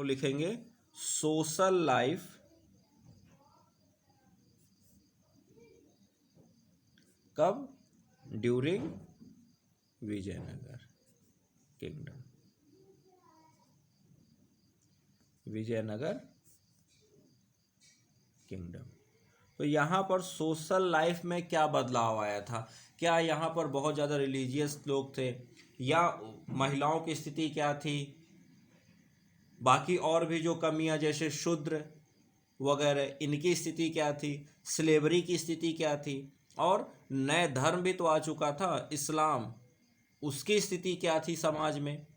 लोग लिखेंगे social life कब? During Vijayanagar kingdom, Vijayanagar kingdom. तो यहाँ पर सोशल लाइफ में क्या बदलाव आया था? क्या यहाँ पर बहुत ज़्यादा रिलीजियस लोग थे, या महिलाओं की स्थिति क्या थी, बाकी और भी जो कमियां जैसे शूद्र वगैरह इनकी स्थिति क्या थी, स्लेवरी की स्थिति क्या थी, और नए धर्म भी तो आ चुका था इस्लाम, उसकी स्थिति क्या थी समाज में।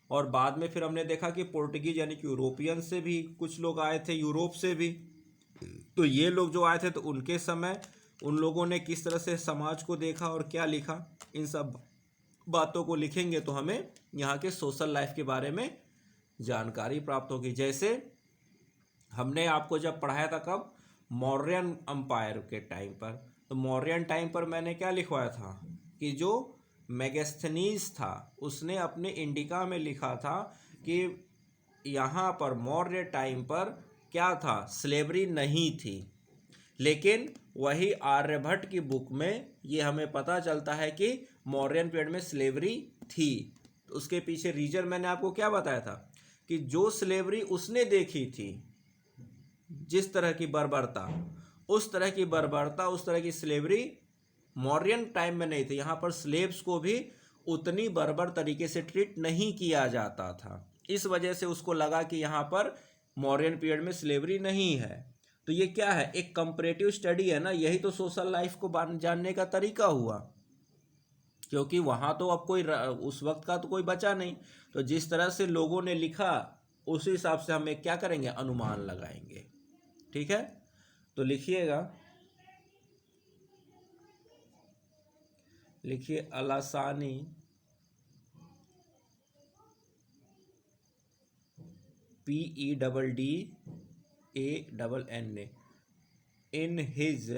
और बाद में फिर हमने देखा कि पोर्टुगीज यानी कि यूरोपियन से भी कुछ लोग आए थे, यूरोप से भी। तो ये लोग जो आए थे तो उनके समय उन लोगों ने किस तरह से समाज को देखा और क्या लिखा, इन सब बातों को लिखेंगे तो हमें यहाँ के सोशल लाइफ के बारे में जानकारी प्राप्त होगी। जैसे हमने आपको जब पढ़ाया था कब, मौर्यन अंपायर के टाइम पर, तो मौर्यन टाइम पर मैंने क्या लिखवाया था कि जो मेगास्थनीज था उसने अपने इंडिका में लिखा था कि यहाँ पर मौर्य टाइम पर क्या था, स्लेवरी नहीं थी। लेकिन वही आर्यभट्ट की बुक में ये हमें पता चलता है कि मौर्यन पीरियड में स्लेवरी थी। तो उसके पीछे रीजन मैंने आपको क्या बताया था कि जो स्लेवरी उसने देखी थी, जिस तरह की बर्बरता, उस तरह की बर्बरता, उस तरह की स्लेवरी मौर्यन टाइम में नहीं थी। यहाँ पर स्लेव्स को भी उतनी बर्बर तरीके से ट्रीट नहीं किया जाता था। इस वजह से उसको लगा कि यहाँ पर मौर्यन पीरियड में स्लेवरी नहीं है। तो ये क्या है, एक कंपैरेटिव स्टडी है ना, यही तो सोशल लाइफ को जानने का तरीका हुआ, क्योंकि वहाँ तो अब कोई उस वक्त का तो कोई बचा नहीं। तो जिस तरह से लोगों ने लिखा उसी हिसाब से हमें क्या करेंगे, अनुमान लगाएंगे। ठीक है, तो लिखिएगा, लिखिए अलासानी PEDDANNA in his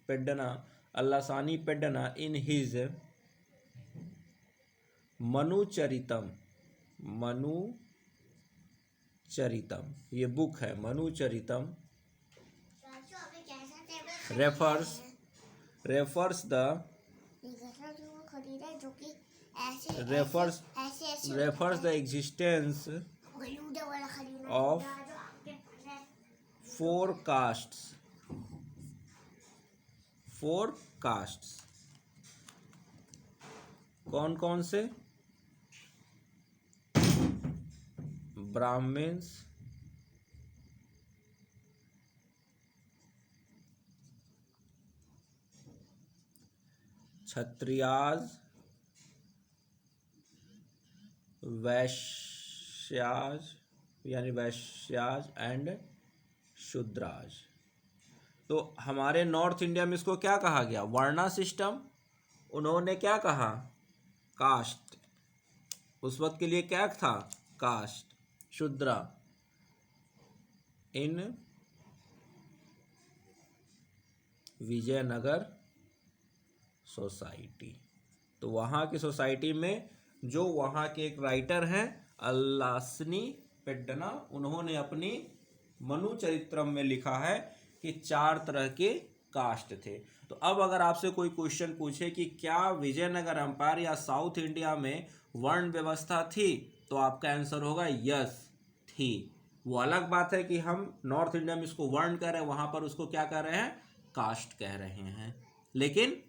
Peddana, अल्लासानी पेड्डना in his मनुचरितम, मनुचरितम, ये बुक है मनुचरितम, refers the existence of four castes। कौन कौन से? ब्राह्मण्स, क्षत्रियाज, वैश्याज यानी वैश्याज एंड शूद्राज। तो हमारे नॉर्थ इंडिया में इसको क्या कहा गया, वर्णा सिस्टम। उन्होंने क्या कहा, कास्ट। उस वक्त के लिए क्या था, कास्ट, शूद्रा। इन विजयनगर सोसाइटी, तो वहाँ की सोसाइटी में जो वहाँ के एक राइटर हैं अल्लासनी पेड्डना, उन्होंने अपनी मनुचरित्रम में लिखा है कि 4 तरह के कास्ट थे। तो अब अगर आपसे कोई क्वेश्चन पूछे कि क्या विजयनगर एम्पायर या साउथ इंडिया में वर्ण व्यवस्था थी, तो आपका आंसर होगा यस थी। वो अलग बात है कि हम नॉर्थ इंडिया में इसको वर्ण कह रहे हैं, वहाँ पर उसको क्या कह रहे हैं, कास्ट कह रहे हैं। लेकिन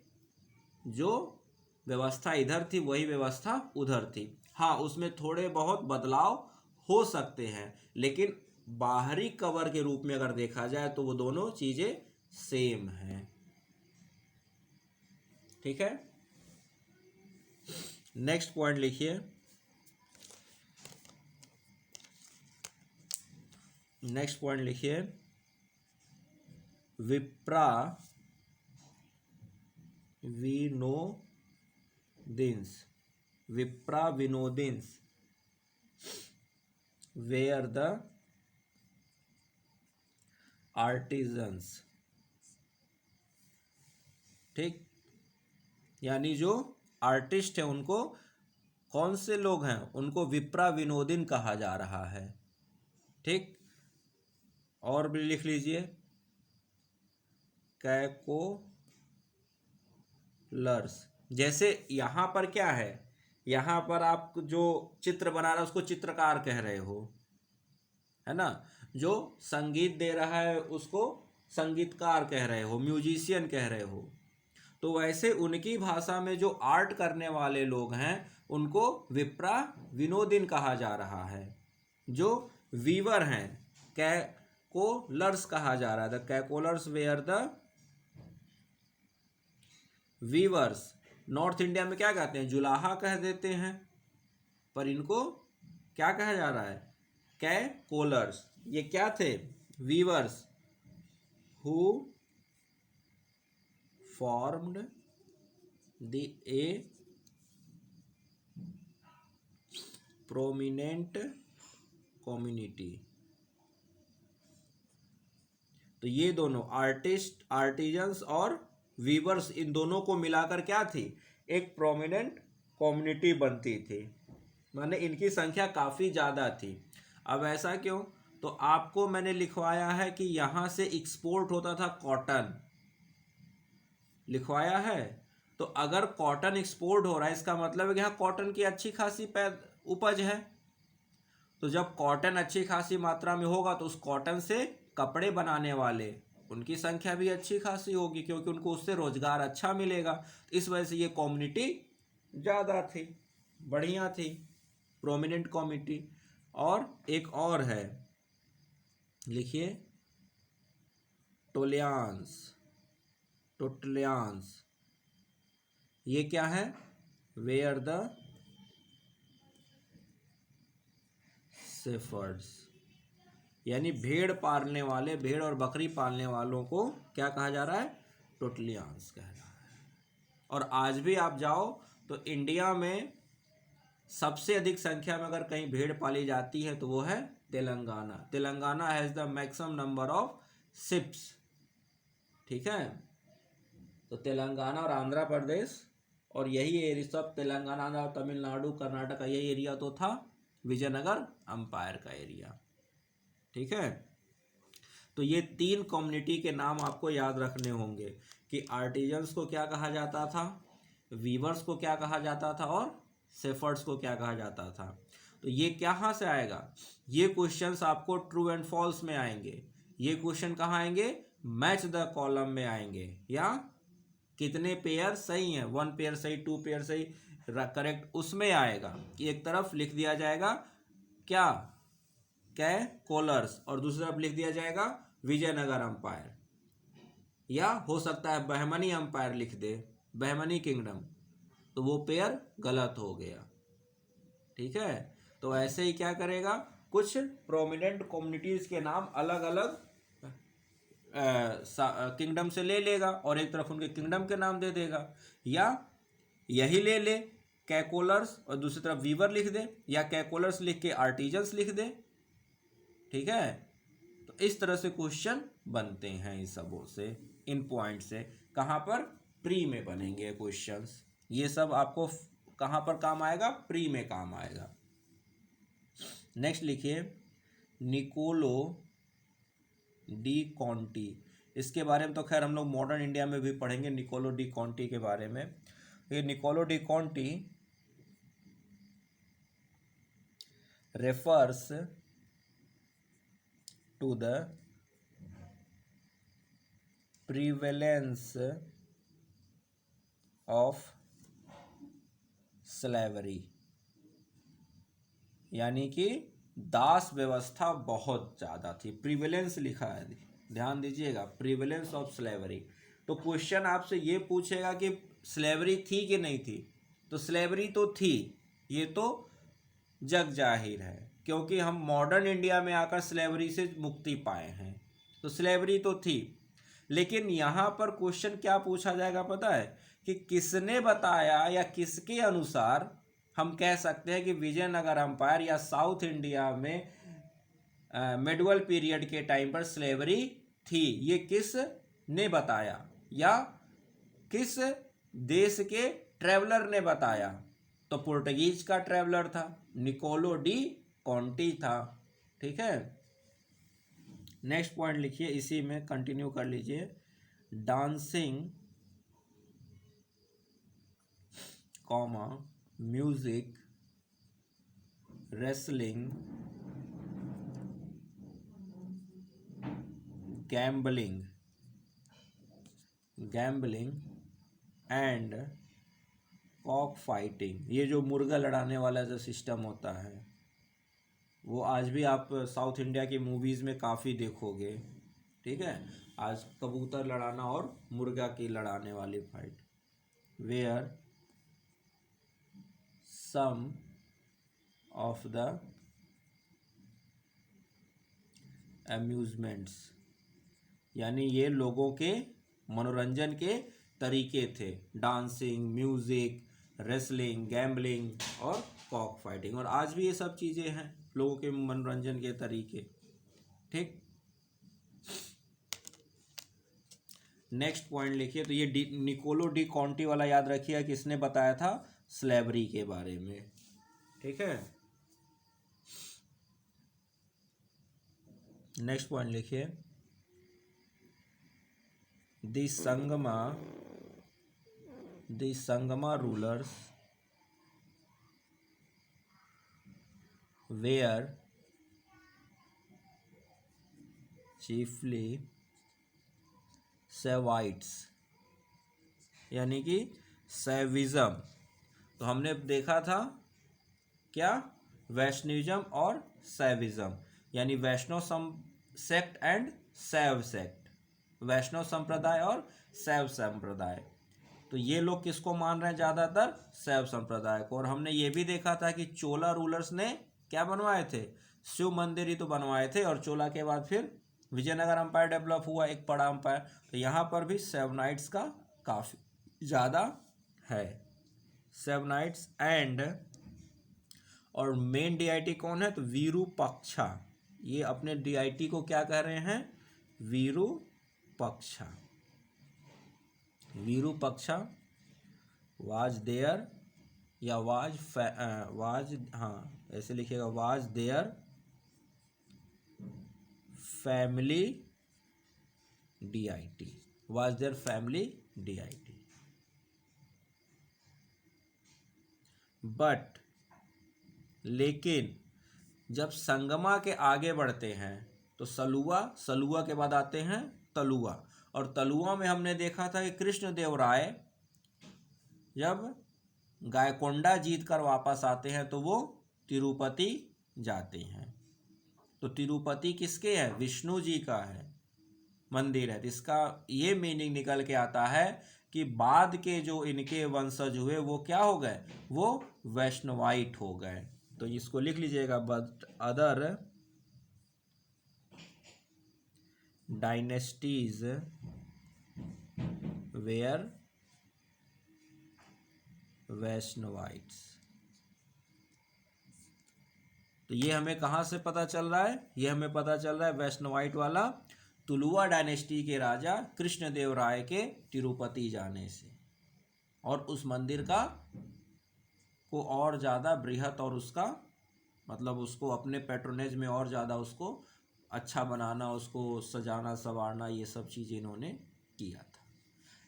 जो व्यवस्था इधर थी वही व्यवस्था उधर थी। हाँ, उसमें थोड़े बहुत बदलाव हो सकते हैं, लेकिन बाहरी कवर के रूप में अगर देखा जाए तो वो दोनों चीजें सेम हैं। ठीक है, नेक्स्ट पॉइंट लिखिए, नेक्स्ट पॉइंट लिखिए, विप्रा विनोदिन्स वेयर द आर्टिजन्स। ठीक, यानी जो आर्टिस्ट है उनको, कौन से लोग हैं, उनको विप्रा विनोदिन कहा जा रहा है। ठीक, और भी लिख लीजिए, कैकोलर्स। जैसे यहाँ पर क्या है, यहाँ पर आप जो चित्र बना रहे हो उसको चित्रकार कह रहे हो, है ना। जो संगीत दे रहा है उसको संगीतकार कह रहे हो, म्यूजिशियन कह रहे हो। तो वैसे उनकी भाषा में जो आर्ट करने वाले लोग हैं उनको विप्रा विनोदिन कहा जा रहा है। जो वीवर हैं कैकोलर्स कहा जा रहा है। The Kaikolars were the weavers. North India में क्या कहते हैं, जुलाहा कह देते हैं, पर इनको क्या कहा जा रहा है, कैकोलर्स। ये क्या थे, weavers who formed a prominent community। तो ये दोनों आर्टिस्ट, आर्टिजन्स और वीवर्स, इन दोनों को मिलाकर क्या थी, एक प्रोमिनेंट कम्युनिटी बनती थी। माने इनकी संख्या काफ़ी ज़्यादा थी। अब ऐसा क्यों, तो आपको मैंने लिखवाया है कि यहाँ से एक्सपोर्ट होता था कॉटन, लिखवाया है। तो अगर कॉटन एक्सपोर्ट हो रहा है इसका मतलब है कि यहाँ कॉटन की अच्छी खासी उपज है। तो जब कॉटन अच्छी खासी मात्रा में होगा तो उस कॉटन से कपड़े बनाने वाले उनकी संख्या भी अच्छी खासी होगी, क्योंकि उनको उससे रोजगार अच्छा मिलेगा। तो इस वजह से ये कम्युनिटी ज़्यादा थी, बढ़िया थी, प्रोमिनेंट कम्युनिटी। और एक और है, लिखिए टोलियान्स। टोटलियान्स ये क्या है, वेयर द शेफर्ड्स, यानी भेड़ पालने वाले, भेड़ और बकरी पालने वालों को क्या कहा जा रहा है, टोटलियान्स कह रहा है। और आज भी आप जाओ तो इंडिया में सबसे अधिक संख्या में अगर कहीं भेड़ पाली जाती है तो वो है Telangana. Telangana has the maximum number of ships, ठीक है। तो तेलंगाना और आंध्र प्रदेश और यही एरिया, सब तेलंगाना, तमिलनाडु, कर्नाटक, यही एरिया तो था विजयनगर अंपायर का एरिया, ठीक है। तो ये 3 कम्युनिटी के नाम आपको याद रखने होंगे कि आर्टिजन्स को क्या कहा जाता था, वीवर्स को क्या कहा जाता था और शेफर्ड्स को क्या कहा जाता था। तो ये कहाँ से आएगा, ये क्वेश्चंस आपको ट्रू एंड फॉल्स में आएंगे। ये क्वेश्चन कहाँ आएंगे, मैच द कॉलम में आएंगे, या कितने पेयर सही हैं, 1 पेयर सही, 2 पेयर सही, करेक्ट, उसमें आएगा। एक तरफ लिख दिया जाएगा क्या, कैकोलर्स, और दूसरी तरफ लिख दिया जाएगा विजयनगर अंपायर, या हो सकता है बहमनी अंपायर लिख दे, बहमनी किंगडम, तो वो पेयर गलत हो गया, ठीक है। तो ऐसे ही क्या करेगा, कुछ प्रोमिनेंट कम्युनिटीज के नाम अलग अलग किंगडम से ले लेगा और एक तरफ उनके किंगडम के नाम दे देगा, या यही ले ले कैकोलर्स और दूसरी तरफ वीवर लिख दे, या कैकोलर्स लिख के आर्टिजन्स लिख दे, ठीक है। तो इस तरह से क्वेश्चन बनते हैं इन सबों से, इन पॉइंट से। कहाँ पर, प्री में बनेंगे क्वेश्चंस। ये सब आपको कहाँ पर काम आएगा, प्री में काम आएगा। नेक्स्ट लिखिए निकोलो डी कॉन्टी। इसके बारे में तो खैर हम लोग मॉडर्न इंडिया में भी पढ़ेंगे निकोलो डी कॉन्टी के बारे में। ये Niccolo de Conti refers to the prevalence of slavery, यानी कि दास व्यवस्था बहुत ज़्यादा थी। प्रीवेलेंस लिखा है, ध्यान दीजिएगा, प्रीवेलेंस ऑफ स्लेवरी। तो क्वेश्चन आपसे ये पूछेगा कि स्लेवरी थी कि नहीं थी। तो स्लेवरी तो थी, ये तो जग जाहिर है, क्योंकि हम मॉडर्न इंडिया में आकर स्लेवरी से मुक्ति पाए हैं। तो स्लेवरी तो थी, लेकिन यहाँ पर क्वेश्चन क्या पूछा जाएगा पता है, कि किसने बताया या किसके अनुसार हम कह सकते हैं कि विजयनगर अंपायर या साउथ इंडिया में मेडुअल पीरियड के टाइम पर स्लेवरी थी। ये किस ने बताया या किस देश के ट्रेवलर ने बताया। तो पुर्तगीज का ट्रेवलर था, निकोलो डी कॉन्टी था, ठीक है। नेक्स्ट पॉइंट लिखिए, इसी में कंटिन्यू कर लीजिए। Dancing comma music wrestling gambling and cock fighting, ये जो मुर्गा लड़ाने वाला जो सिस्टम होता है वो आज भी आप साउथ इंडिया की मूवीज़ में काफ़ी देखोगे। ठीक है, आज कबूतर लड़ाना और मुर्गा की लड़ाने वाली fight. Were some of the amusements, यानी ये लोगों के मनोरंजन के तरीके थे। डांसिंग, म्यूजिक, रेसलिंग, गैम्बलिंग और कॉक फाइटिंग, और आज भी ये सब चीज़ें हैं लोगों के मनोरंजन के तरीके। ठीक, नेक्स्ट पॉइंट लिखिए। तो ये निकोलो डी कॉन्टी वाला याद रखिए, किसने बताया था, स्लेवरी के बारे में। ठीक है, नेक्स्ट पॉइंट लिखिए। The Sangama rulers were chiefly Saivites, यानी कि सेविज्म। तो हमने देखा था क्या, वैष्णविज्म और सैविज्म, यानी वैष्णव सेक्ट एंड शैव सेक्ट, वैष्णव संप्रदाय और शैव संप्रदाय। तो ये लोग किसको मान रहे हैं ज़्यादातर, शैव संप्रदाय को। और हमने ये भी देखा था कि चोला रूलर्स ने क्या बनवाए थे, शिव मंदिर ही तो बनवाए थे, और चोला के बाद फिर विजयनगर अंपायर डेवलप हुआ, एक बड़ा अंपायर। तो यहाँ पर भी सेवनाइट्स का काफ़ी ज़्यादा है, सेवनाइट्स एंड, और मेन डीआईटी कौन है, तो विरूपाक्षा। ये अपने डीआईटी को क्या कह रहे हैं, विरूपाक्षा। विरूपाक्षा वाज देयर, या वाज हाँ ऐसे लिखिएगा, was their family DIT, was their family DIT. But लेकिन जब संगमा के आगे बढ़ते हैं तो सलुआ के बाद आते हैं तलुआ, और तलुआ में हमने देखा था कि कृष्णदेवराय जब गायकोंडा जीत कर वापस आते हैं तो वो तिरुपति जाते हैं। तो तिरुपति किसके है, विष्णु जी का है मंदिर है। तो इसका ये मीनिंग निकल के आता है कि बाद के जो इनके वंशज हुए वो क्या हो गए, वो वैष्णवाइट हो गए। तो इसको लिख लीजिएगा, but other dynasties where Vaishnavites. तो ये हमें कहाँ से पता चल रहा है, ये हमें पता चल रहा है वैष्णवाइट वाला तुलुआ डायनेस्टी के राजा कृष्णदेव राय के तिरुपति जाने से, और उस मंदिर का को और ज़्यादा बृहत, और उसका मतलब उसको अपने पैट्रोनेज में और ज़्यादा उसको अच्छा बनाना, उसको सजाना संवारना, ये सब चीज़ें इन्होंने किया था।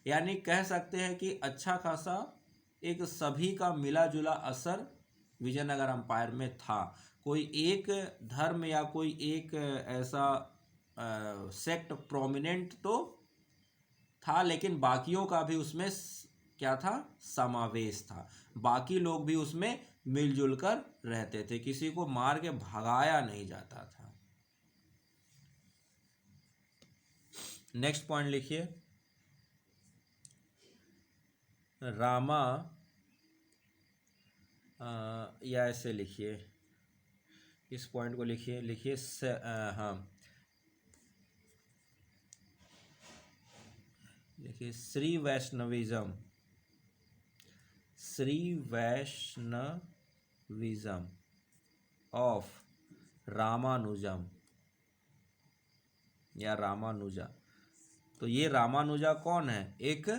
यानी कह सकते हैं कि अच्छा खासा एक सभी का मिला जुला असर विजयनगर अंपायर में था। कोई एक धर्म या कोई एक ऐसा सेक्ट प्रोमिनेंट तो था, लेकिन बाकियों का भी उसमें क्या था, समावेश था। बाकी लोग भी उसमें मिलजुल कर रहते थे, किसी को मार के भगाया नहीं जाता था। नेक्स्ट पॉइंट लिखिए, रामा या ऐसे लिखिए, इस पॉइंट को लिखिए हाँ लिखिए, श्री वैष्णविज्म ऑफ रामानुजम या रामानुजा। तो ये रामानुजा कौन है, एक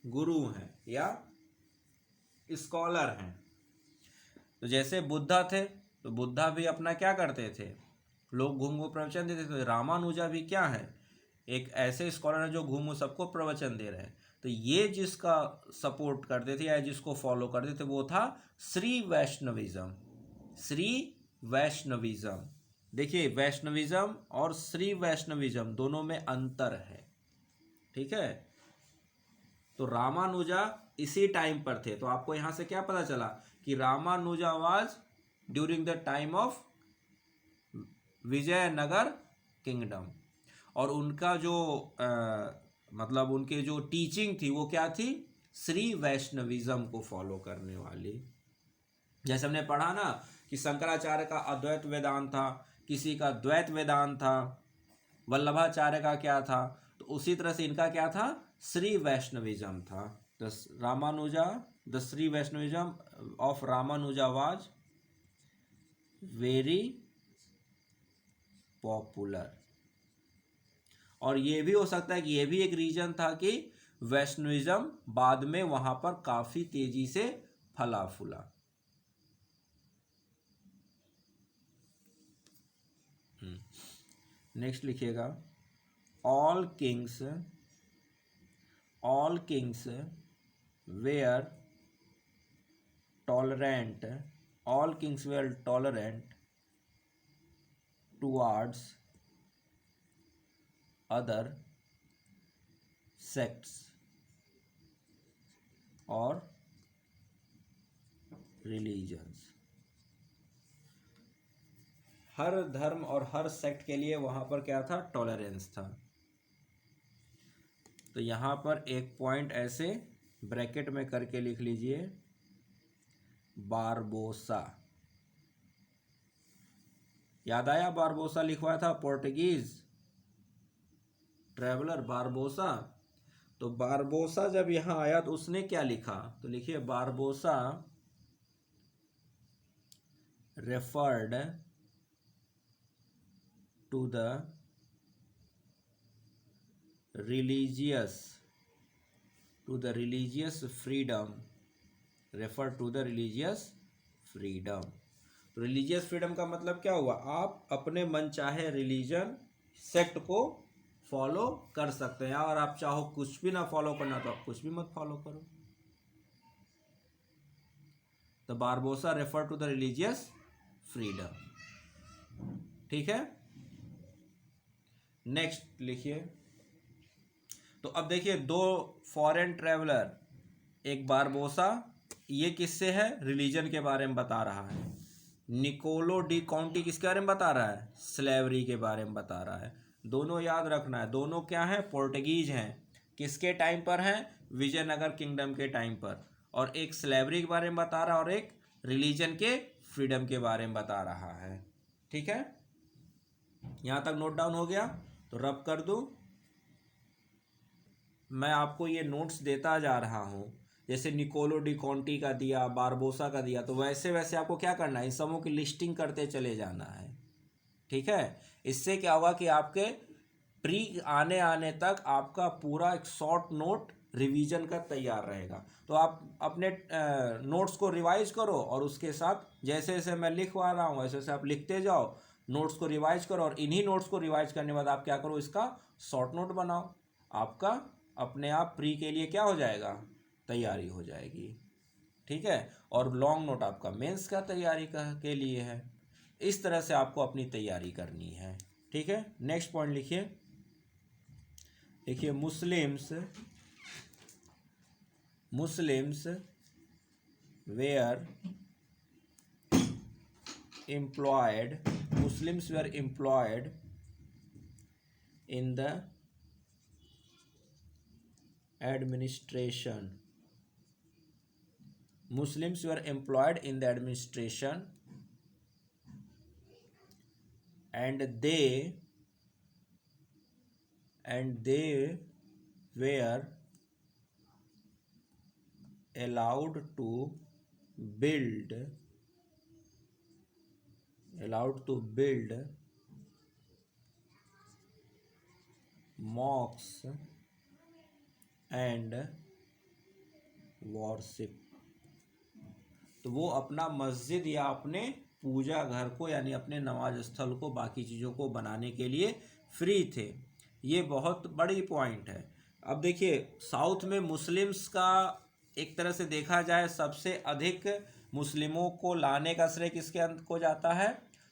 गुरु हैं या स्कॉलर हैं। तो जैसे बुद्धा थे, तो बुद्धा भी अपना क्या करते थे, लोग घूम घूम प्रवचन देते थे। रामानुजा भी क्या है, एक ऐसे स्कॉलर हैं जो घूम सबको प्रवचन दे रहे हैं। तो ये जिसका सपोर्ट करते थे या जिसको फॉलो करते थे वो था श्री वैष्णविज्म। श्री वैष्णविज्म, देखिए वैष्णविज्म और श्री वैष्णविज्म दोनों में अंतर है, ठीक है। तो रामानुजा इसी टाइम पर थे। तो आपको यहां से क्या पता चला कि Ramanuja was during the time of Vijayanagar kingdom. और उनका जो मतलब उनके जो टीचिंग थी वो क्या थी, श्री वैष्णविज्म को फॉलो करने वाली। जैसे हमने पढ़ा ना कि शंकराचार्य का अद्वैत वेदांत था, किसी का द्वैत वेदांत था, वल्लभाचार्य का क्या था, तो उसी तरह से इनका क्या था, श्री वैष्णविज्म था। The Ramanuja, the Shri Vaishnavism of Ramanuja was very popular. और ये भी हो सकता है कि ये भी एक रीजन था कि वैष्णविज्म बाद में वहां पर काफी तेजी से फला फूला। नेक्स्ट लिखिएगा, all kings were tolerant, all kings were tolerant towards other sects or religions। हर धर्म और हर सेक्ट के लिए वहां पर क्या था, टॉलरेंस था। तो यहां पर एक पॉइंट ऐसे ब्रैकेट में करके लिख लीजिए, बारबोसा। याद आया, बारबोसा लिखवाया था पोर्टुगीज ट्रेवलर बारबोसा। तो बारबोसा जब यहां आया तो उसने क्या लिखा, तो लिखिए Barbosa referred to the religious freedom, refer to the religious freedom. तो रिलीजियस फ्रीडम का मतलब क्या हुआ, आप अपने मन चाहे रिलीजन सेक्ट को फॉलो कर सकते हैं, और आप चाहो कुछ भी ना फॉलो करना तो आप कुछ भी मत फॉलो करो। तो Barbosa refer to the religious freedom, ठीक है। नेक्स्ट लिखिए, तो अब देखिए दो फॉरेन ट्रेवलर, एक बारबोसा, ये किससे है, रिलीजन के बारे में बता रहा है। निकोलो डी कॉन्टी किसके बारे में बता रहा है, स्लेवरी के बारे में बता रहा है। दोनों याद रखना है, दोनों क्या है, पोर्टुगीज हैं। किसके टाइम पर हैं, विजयनगर किंगडम के टाइम पर। और एक स्लेवरी के बारे में बता रहा है और एक रिलीजन के फ्रीडम के बारे में बता रहा है, ठीक है। यहां तक नोट डाउन हो गया, तो रब कर दूं। मैं आपको ये नोट्स देता जा रहा हूँ, जैसे निकोलो डी कॉन्टी का दिया, बारबोसा का दिया, तो वैसे वैसे आपको क्या करना है, इन सबों की लिस्टिंग करते चले जाना है, ठीक है। इससे क्या होगा कि आपके प्री आने आने तक आपका पूरा एक शॉर्ट नोट रिवीजन का तैयार रहेगा। तो आप अपने नोट्स को रिवाइज करो, और उसके साथ जैसे जैसे मैं लिखवा रहा हूँ वैसे वैसे आप लिखते जाओ, नोट्स को रिवाइज करो, और इन्हीं नोट्स को रिवाइज करने के बाद आप क्या करो, इसका शॉर्ट नोट बनाओ। आपका अपने आप प्री के लिए क्या हो जाएगा, तैयारी हो जाएगी, ठीक है। और लॉन्ग नोट आपका मेंस का तैयारी के लिए है। इस तरह से आपको अपनी तैयारी करनी है, ठीक है। नेक्स्ट पॉइंट लिखिए, देखिए Muslims were employed in the administration Muslims were employed in the administration, and they were allowed to build mosques and worship. तो वो अपना मस्जिद या अपने पूजा घर को यानी अपने नमाज स्थल को बाकी चीज़ों को बनाने के लिए फ्री थे। ये बहुत बड़ी पॉइंट है। अब देखिए साउथ में मुस्लिम्स का एक तरह से देखा जाए सबसे अधिक मुस्लिमों को लाने का श्रेय किसके अंत को जाता है,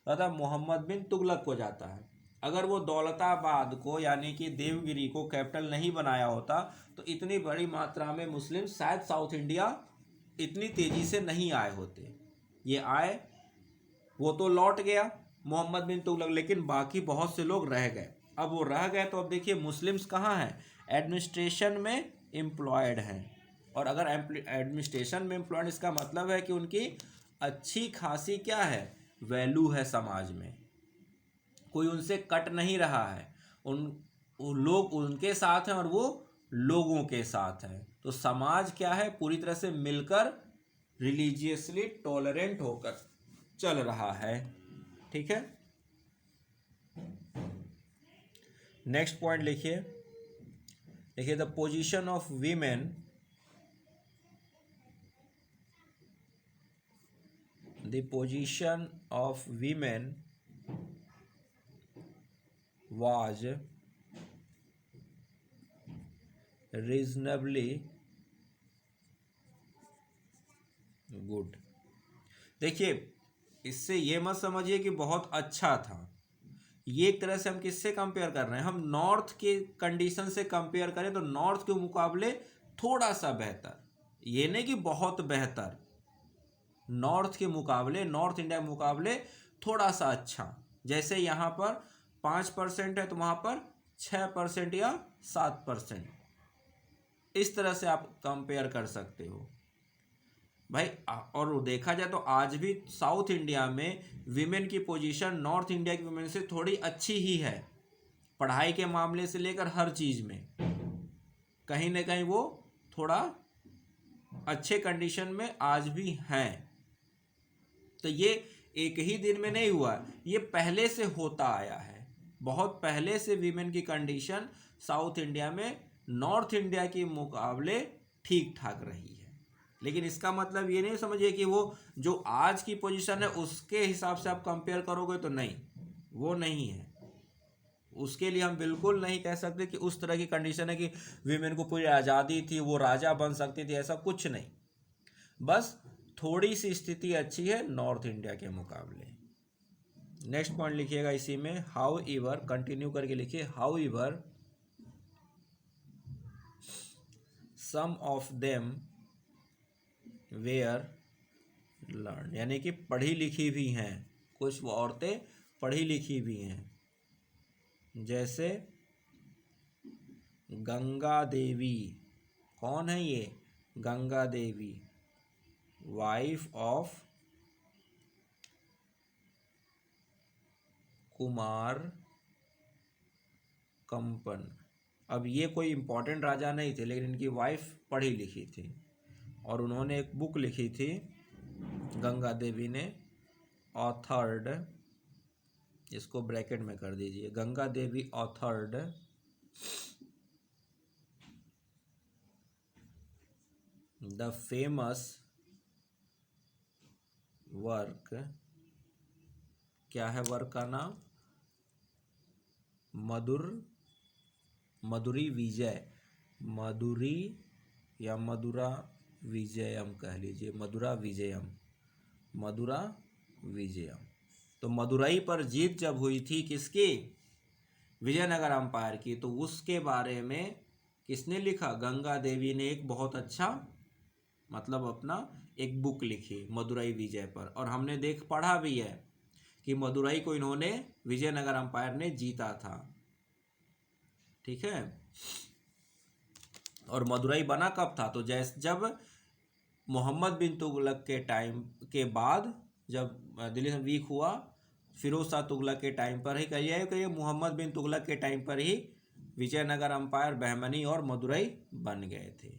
दादा मोहम्मद बिन तुगलक को जाता है। अगर वो दौलताबाद को यानी कि देवगिरी को कैपिटल नहीं बनाया होता तो इतनी बड़ी मात्रा में मुस्लिम शायद साउथ इंडिया इतनी तेज़ी से नहीं आए होते। ये आए, वो तो लौट गया मोहम्मद बिन तुगलक, लेकिन बाकी बहुत से लोग रह गए। अब वो रह गए तो अब देखिए मुस्लिम्स कहाँ हैं, एडमिनिस्ट्रेशन में एम्प्लॉयड हैं। और अगर एडमिनिस्ट्रेशन में एम्प्लॉयड इसका मतलब है कि उनकी अच्छी खासी क्या है, वैल्यू है समाज में, कोई उनसे कट नहीं रहा है, उन लोग उनके साथ हैं और वो लोगों के साथ हैं। तो समाज क्या है, पूरी तरह से मिलकर रिलीजियसली टॉलरेंट होकर चल रहा है। ठीक है, नेक्स्ट पॉइंट लिखिए। देखिए the position of women, the position of women was reasonably good. देखिए इससे ये मत समझिए कि बहुत अच्छा था, ये एक तरह से हम किससे कंपेयर कर रहे हैं, हम नॉर्थ के कंडीशन से कंपेयर करें तो नॉर्थ के मुकाबले थोड़ा सा बेहतर, ये नहीं कि बहुत बेहतर, नॉर्थ के मुकाबले, नॉर्थ इंडिया के मुकाबले थोड़ा सा अच्छा। जैसे यहाँ पर 5% है तो वहाँ पर 6% या 7%, इस तरह से आप कंपेयर कर सकते हो भाई। और देखा जाए तो आज भी साउथ इंडिया में विमेन की पोजीशन नॉर्थ इंडिया की विमेन से थोड़ी अच्छी ही है, पढ़ाई के मामले से लेकर हर चीज़ में कहीं ना कहीं वो थोड़ा अच्छे कंडीशन में आज भी हैं। तो ये एक ही दिन में नहीं हुआ, ये पहले से होता आया है, बहुत पहले से विमेन की कंडीशन साउथ इंडिया में नॉर्थ इंडिया के मुकाबले ठीक ठाक रही है। लेकिन इसका मतलब ये नहीं समझिए कि वो जो आज की पोजीशन है उसके हिसाब से आप कंपेयर करोगे तो नहीं, वो नहीं है। उसके लिए हम बिल्कुल नहीं कह सकते कि उस तरह की कंडीशन है कि विमेन को पूरी आज़ादी थी, वो राजा बन सकती थी, ऐसा कुछ नहीं, बस थोड़ी सी स्थिति अच्छी है नॉर्थ इंडिया के मुकाबले। नेक्स्ट पॉइंट लिखिएगा इसी में, हाउ एवर, कंटिन्यू करके लिखिए, however some of them were learn, यानी कि पढ़ी लिखी भी हैं, कुछ वो औरतें पढ़ी लिखी भी हैं, जैसे गंगा देवी। कौन है ये, गंगा देवी, वाइफ ऑफ कुमार कंपन। अब ये कोई इम्पोर्टेंट राजा नहीं थे, लेकिन इनकी वाइफ पढ़ी लिखी थी और उन्होंने एक बुक लिखी थी, गंगा देवी ने, ऑथर्ड, इसको ब्रैकेट में कर दीजिए, Ganga Devi authored the famous work, क्या है वर्क का नाम, मधुरी विजय, मधुरी या मधुरा विजयम कह लीजिए, मधुरा विजयम। तो मदुरई पर जीत जब हुई थी किसकी, विजयनगर अंपायर की, तो उसके बारे में किसने लिखा, गंगा देवी ने एक बहुत अच्छा मतलब अपना एक बुक लिखी मदुरई विजय पर। और हमने पढ़ा भी है कि मदुरई को इन्होंने, विजयनगर अंपायर ने जीता था। ठीक है, और मदुरई बना कब था, तो जब मोहम्मद बिन तुगलक के टाइम के बाद, जब दिल्ली में वीक हुआ, फिरोज शाह तुगलक के टाइम पर ही, कहिए मोहम्मद बिन तुगलक के टाइम पर ही विजयनगर अंपायर, बहमनी और मदुरई बन गए थे।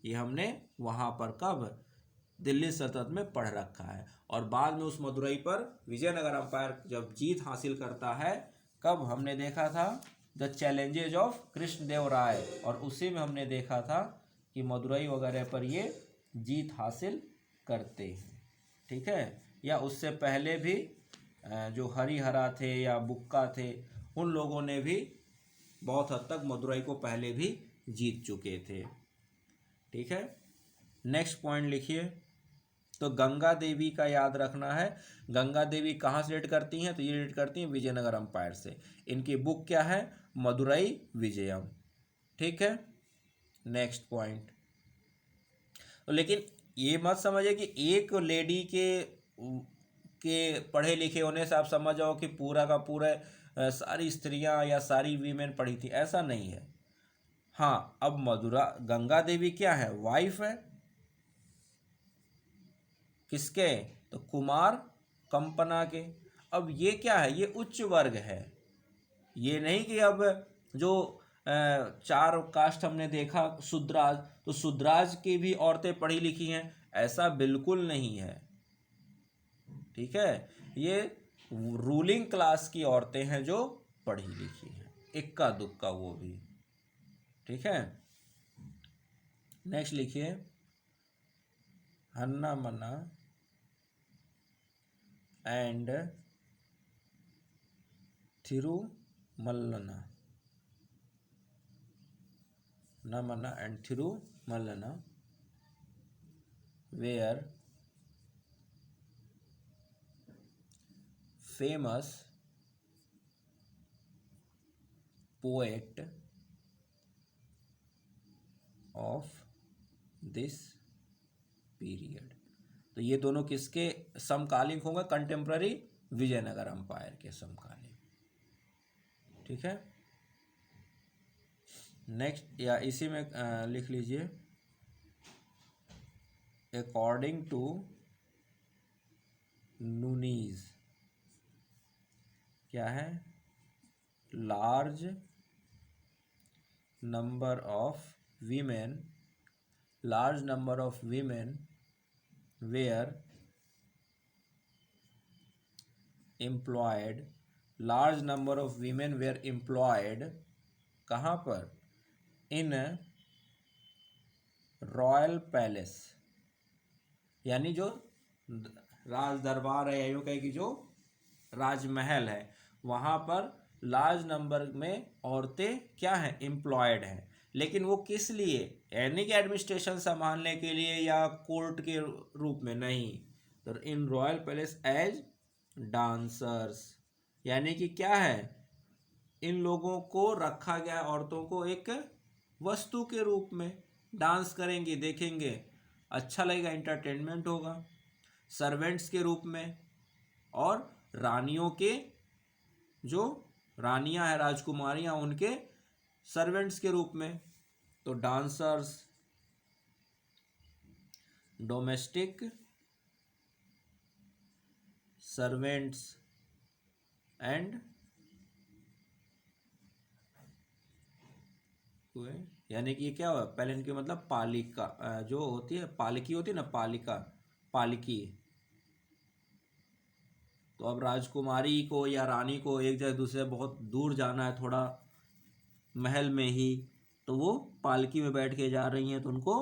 ये हमने वहाँ पर कब, दिल्ली सल्तनत में पढ़ रखा है। और बाद में उस मदुरई पर विजयनगर अंपायर जब जीत हासिल करता है, कब हमने देखा था, द चैलेंजेज ऑफ कृष्णदेव राय, और उसी में हमने देखा था कि मदुरई वगैरह पर ये जीत हासिल करते हैं। ठीक है, या उससे पहले भी जो हरिहरा थे या बुक्का थे, उन लोगों ने भी बहुत हद तक मदुरई को पहले भी जीत चुके थे। ठीक है, नेक्स्ट पॉइंट लिखिए। तो गंगा देवी का याद रखना है। गंगा देवी कहाँ से लीड करती हैं? तो ये लीड करती हैं विजयनगर अंपायर से। इनकी बुक क्या है? मदुरई विजयम। ठीक है, नेक्स्ट पॉइंट। लेकिन ये मत समझिए कि एक लेडी के पढ़े लिखे होने से आप समझ जाओ कि पूरा का पूरा सारी स्त्रियां या सारी वीमेन पढ़ी थी, ऐसा नहीं है। हाँ, अब गंगा देवी क्या है? वाइफ है किसके? तो कुमार कंपना के। अब ये क्या है? ये उच्च वर्ग है। ये नहीं कि अब जो चार कास्ट हमने देखा शूद्राज, तो शूद्राज की भी औरतें पढ़ी लिखी हैं, ऐसा बिल्कुल नहीं है। ठीक है, ये रूलिंग क्लास की औरतें हैं जो पढ़ी लिखी हैं, इक्का दुक्का वो भी। ठीक है, नेक्स्ट लिखिए। Hanna Manna and Thirumallana, Namana and Thirumallana were famous poet of this period। तो ये दोनों किसके समकालीन होंगे? कंटेम्प्ररी विजयनगर अंपायर के समकालीन। ठीक है, नेक्स्ट या इसी में लिख लीजिए। अकॉर्डिंग टू नूनीज क्या है? Large number of women were employed, large number of women were employed कहाँ पर? इन रॉयल पैलेस, यानी जो राज दरबार है या यूँ कहे कि जो राजमहल है, वहाँ पर लार्ज नंबर में औरतें क्या हैं? एम्प्लॉयड हैं। लेकिन वो किस लिए? यानी कि एडमिनिस्ट्रेशन संभालने के लिए या कोर्ट के रूप में नहीं। तो इन रॉयल पैलेस एज डांसर्स, यानी कि क्या है? इन लोगों को रखा गया, औरतों को एक वस्तु के रूप में। डांस करेंगे, देखेंगे, अच्छा लगेगा, एंटरटेनमेंट होगा। सर्वेंट्स के रूप में, और रानियों के, जो रानियां हैं, राजकुमारियां, उनके सर्वेंट्स के रूप में। तो डांसर्स, डोमेस्टिक सर्वेंट्स एंड, यानी कि क्या हुआ? पहले इनके मतलब पालिका, जो होती है पालकी होती है ना, पालकी। तो अब राजकुमारी को या रानी को एक जगह दूसरे बहुत दूर जाना है, थोड़ा महल में ही, तो वो पालकी में बैठ के जा रही हैं, तो उनको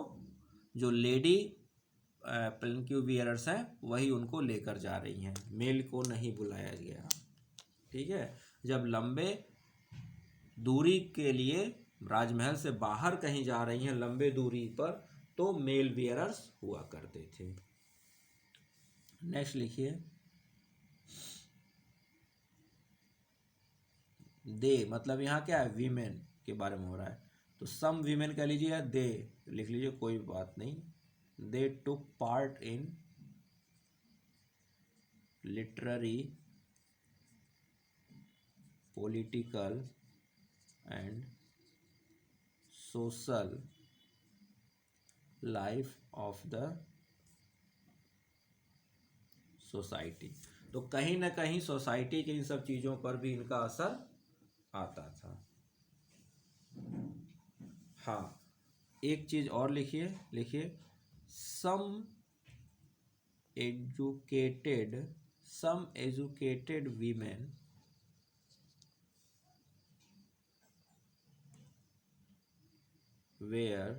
जो लेडी पलंक्यू वियरर्स हैं वही उनको लेकर जा रही हैं, मेल को नहीं बुलाया गया। ठीक है, जब लंबे दूरी के लिए राजमहल से बाहर कहीं जा रही हैं लंबे दूरी पर, तो मेल वियरर्स हुआ करते थे। नेक्स्ट लिखिए। दे मतलब यहाँ क्या है? वीमेन के बारे में हो रहा है, तो सम वीमेन कह लीजिए या दे लिख लीजिए, कोई बात नहीं। They took part in literary, political and social life of the society. तो कहीं ना कहीं सोसाइटी के इन सब चीज़ों पर भी इनका असर आता था। हाँ, एक चीज़ और लिखिए some educated women were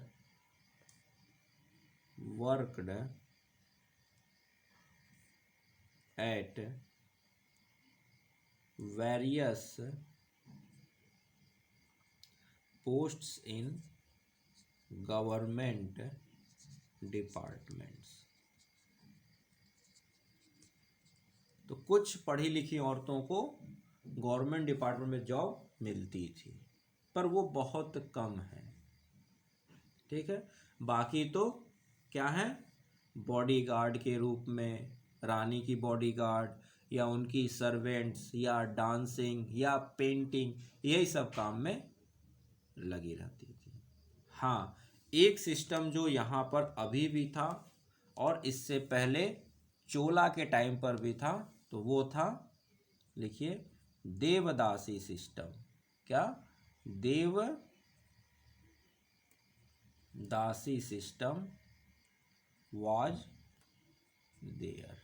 worked at various posts in government departments। तो कुछ पढ़ी लिखी औरतों को गवर्नमेंट डिपार्टमेंट में जॉब मिलती थी, पर वो बहुत कम है। ठीक है, बाकी तो क्या है, बॉडीगार्ड के रूप में, रानी की बॉडीगार्ड या उनकी सर्वेंट्स या डांसिंग या पेंटिंग, यही सब काम में लगी रहती थी। हाँ, एक सिस्टम जो यहाँ पर अभी भी था और इससे पहले चोला के टाइम पर भी था, तो वो था, लिखिए, देवदासी सिस्टम। क्या? देवदासी सिस्टम वाज देयर।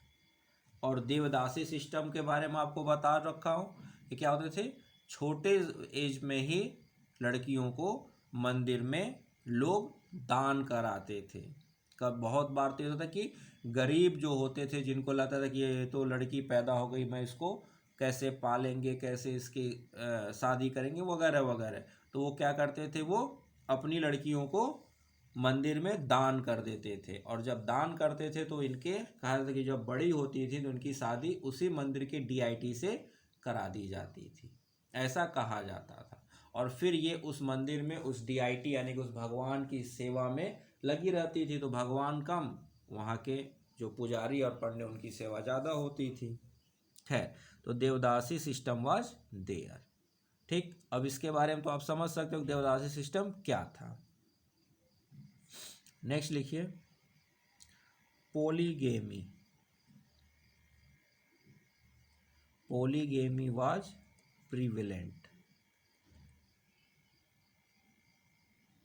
और देवदासी सिस्टम के बारे में आपको बता रखा हूँ कि क्या होते थे, छोटे एज में ही लड़कियों को मंदिर में लोग दान कराते थे। कब बहुत बार तो होता था कि गरीब जो होते थे, जिनको लगता था कि ये तो लड़की पैदा हो गई, मैं इसको कैसे पालेंगे, कैसे इसकी शादी करेंगे वगैरह वगैरह, तो वो क्या करते थे, वो अपनी लड़कियों को मंदिर में दान कर देते थे। और जब दान करते थे तो इनके कहा था कि जब बड़ी होती थी तो उनकी शादी उसी मंदिर के डीआईटी से करा दी जाती थी, ऐसा कहा जाता था। और फिर ये उस मंदिर में उस डीआईटी यानी कि उस भगवान की सेवा में लगी रहती थी, तो भगवान कम, वहाँ के जो पुजारी और पंडित उनकी सेवा ज़्यादा होती थी। है, तो देवदासी सिस्टम वाज देयर। ठीक, अब इसके बारे में तो आप समझ सकते हो देवदासी सिस्टम क्या था। नेक्स्ट लिखिए, polygamy. Polygamy was prevalent.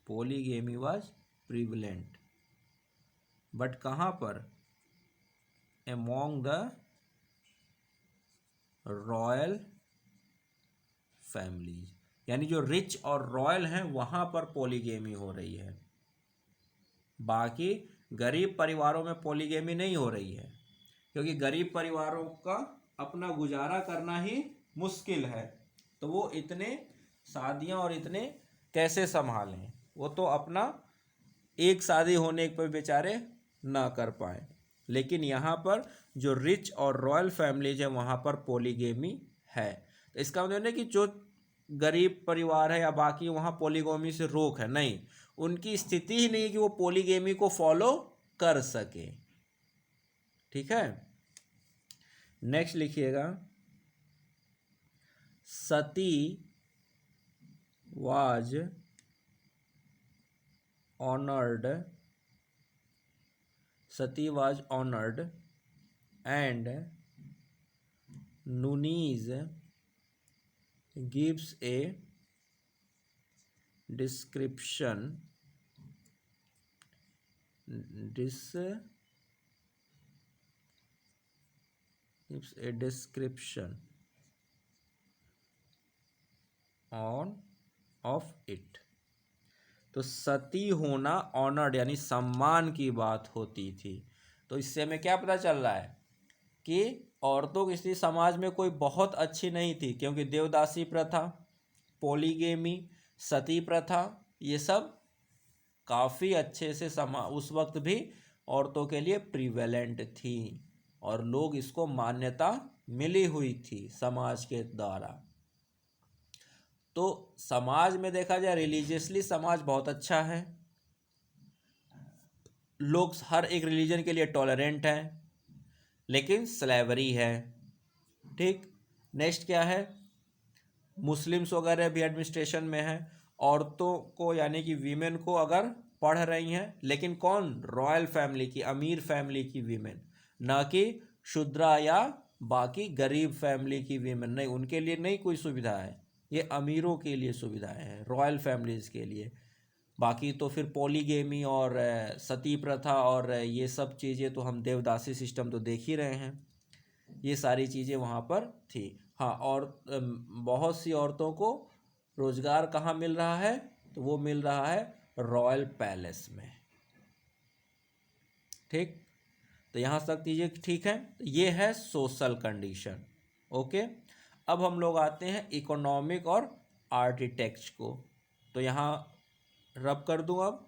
Polygamy was prevalent, but कहाँ पर? अमोंग द रॉयल फैमिलीज, यानी जो रिच और रॉयल हैं वहाँ पर पोलीगेमी हो रही है, बाकी गरीब परिवारों में पोलीगेमी नहीं हो रही है, क्योंकि गरीब परिवारों का अपना गुजारा करना ही मुश्किल है, तो वो इतने शादियां और इतने कैसे संभालें, वो तो अपना एक शादी होने पर बेचारे ना कर पाए। लेकिन यहाँ पर जो रिच और रॉयल फैमिलीज है वहाँ पर पोलीगेमी है। तो इसका मतलब नहीं कि जो गरीब परिवार है या बाकी वहाँ पोलीगेमी से रोक है, नहीं, उनकी स्थिति ही नहीं कि वो पोलीगेमी को फॉलो कर सके। ठीक है, नेक्स्ट लिखिएगा, sati was honoured. Sati was honoured and Nuniz gives a description on of it। तो सती होना ऑनर्ड यानी सम्मान की बात होती थी। तो इससे हमें क्या पता चल रहा है कि औरतों की स्थिति समाज में कोई बहुत अच्छी नहीं थी, क्योंकि देवदासी प्रथा, पोलीगेमी, सती प्रथा, ये सब काफ़ी अच्छे से उस वक्त भी औरतों के लिए प्रिवेलेंट थी और लोग इसको मान्यता मिली हुई थी समाज के द्वारा। तो समाज में देखा जाए रिलीजियसली समाज बहुत अच्छा है, लोग हर एक रिलीजन के लिए टॉलरेंट हैं, लेकिन स्लेवरी है। ठीक, नेक्स्ट क्या है, मुस्लिम्स वगैरह भी एडमिनिस्ट्रेशन में है, औरतों को यानी कि वीमेन को अगर पढ़ रही हैं, लेकिन कौन? रॉयल फैमिली की, अमीर फैमिली की वीमेन, ना कि शूद्रा या बाकी गरीब फैमिली की वीमेन, नहीं, उनके लिए नहीं कोई सुविधा है, ये अमीरों के लिए सुविधाएं हैं, रॉयल फैमिलीज़ के लिए। बाकी तो फिर पोलीगेमी और सती प्रथा और ये सब चीज़ें तो हम देवदासी सिस्टम तो देख ही रहे हैं, ये सारी चीज़ें वहाँ पर थी। हाँ, और बहुत सी औरतों को रोज़गार कहाँ मिल रहा है? तो वो मिल रहा है रॉयल पैलेस में। ठीक, तो यहाँ तक दीजिए ठीक है। ये है सोशल कंडीशन। ओके, अब हम लोग आते हैं इकोनॉमिक और आर्किटेक्ट को। तो यहाँ रब कर दूँ अब।